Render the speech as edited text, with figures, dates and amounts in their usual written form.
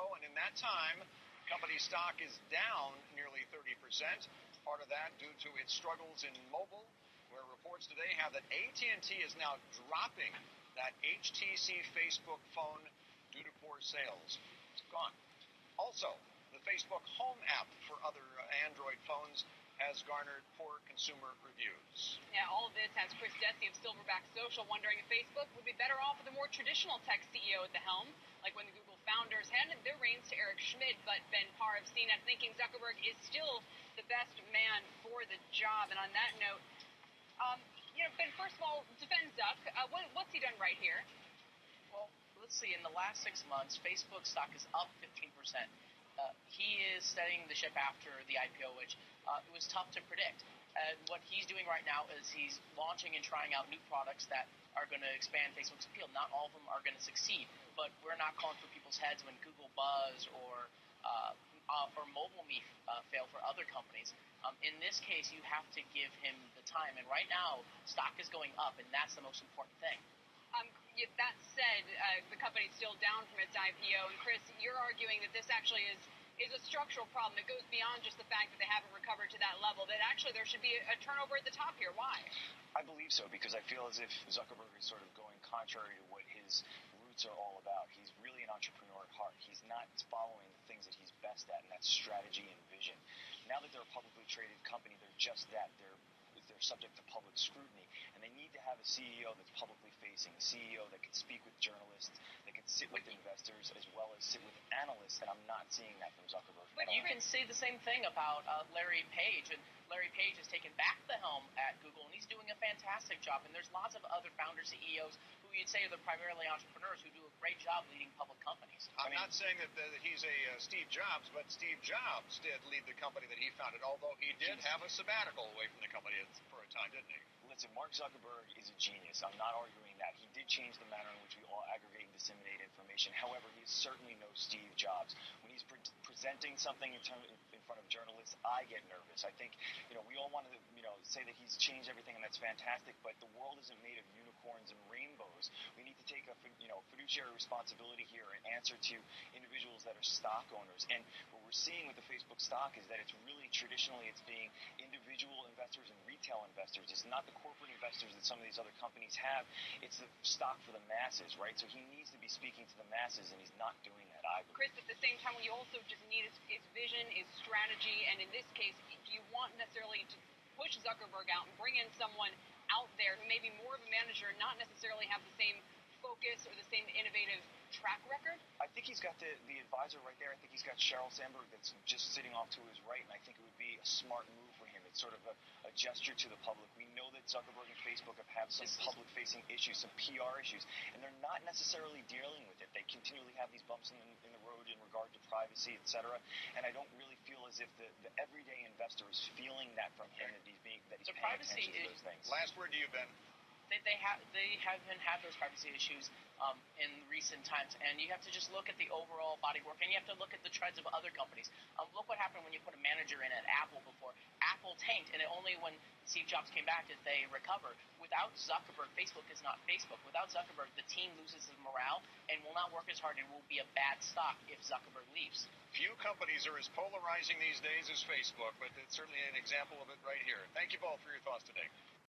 ago, and in that time, company stock is down nearly 30%. Part of that due to its struggles in mobile, where reports today have that AT&T is now dropping that HTC Facebook phone due to poor sales. It's gone. Also, the Facebook Home app for other Android phones has garnered poor consumer reviews. Yeah, all of this has Chris Dessy of Silverback Social wondering if Facebook would be better off with a more traditional tech CEO at the helm, like when the Google founders handed their reins to Eric Schmidt, but Ben Parr of CNET thinking Zuckerberg is still the best man for the job. And on that note, Ben, first of all, defend Zuck. What's he done right here? Well, let's see. In the last 6 months, Facebook stock is up 15%. He is steadying the ship after the IPO, which it was tough to predict. And what he's doing right now is he's launching and trying out new products that are going to expand Facebook's appeal. Not all of them are going to succeed, but we're not calling for people's heads when Google Buzz or MobileMe fail for other companies. In this case, you have to give him the time. And right now, stock is going up, and that's the most important thing. That said, the company's still down from its IPO. And Chris, you're arguing that this actually is a structural problem that goes beyond just the fact that they haven't recovered to that level, that actually there should be a turnover at the top here. Why? I believe so, because I feel as if Zuckerberg is sort of going contrary to what his roots are all about. He's really an entrepreneur at heart. He's not following the things that he's best at, and that's strategy and vision. Now that they're a publicly traded company, they're just that. They're subject to public scrutiny, and they need to have a CEO that's publicly facing, a CEO that can speak with journalists, that can sit with investors, as well as sit with analysts, and I'm not seeing that from Zuckerberg. But you can say the same thing about Larry Page, and Larry Page has taken back the helm at Google, and he's doing a fantastic job, and there's lots of other founder CEOs who you'd say are primarily entrepreneurs who do a great job leading public companies. I'm not saying that he's a Steve Jobs, but Steve Jobs did lead the company that he founded, although he did have a sabbatical away from the company for a time, didn't he? Listen, Mark Zuckerberg is a genius. I'm not arguing that. He did change the manner in which we all aggregate and disseminate information. However, he is certainly no Steve Jobs. When he's presenting something in front of journalists, I get nervous. I think, we all want to, say that he's changed everything, and that's fantastic, but the world isn't made of unicorns and rainbows. We need to take a, fiduciary responsibility here and answer to individuals that are stock owners. And what we're seeing with the Facebook stock is that it's really traditionally it's being individual investors and retail investors. It's not the corporate investors that some of these other companies have. It's the stock for the masses, right? So he needs to be speaking to the masses, and he's not doing that, I believe. Chris, at the same time, what you also just need is vision, is strategy, and in this case, do you want necessarily to push Zuckerberg out and bring in someone out there who may be more of a manager and not necessarily have the same focus or the same innovative track record? I think he's got the advisor right there. I think he's got Sheryl Sandberg that's just sitting off to his right, and I think it would be a smart move for him. It's sort of a gesture to the public. We know that Zuckerberg and Facebook have had some public-facing issues, some PR issues, and they're not necessarily dealing with it. They continually have these bumps in the road in regard to privacy, etc. And I don't really feel as if the everyday investor is feeling that from him, that he's paying attention to those things. Last word to you, Ben. They haven't had those privacy issues in recent times, and you have to just look at the overall body work, and you have to look at the trends of other companies. Look what happened when you put a manager in at Apple before. Apple tanked, and only when Steve Jobs came back did they recover. Without Zuckerberg, Facebook is not Facebook. Without Zuckerberg, the team loses its morale and will not work as hard and will be a bad stock if Zuckerberg leaves. Few companies are as polarizing these days as Facebook, but it's certainly an example of it right here. Thank you both for your thoughts today.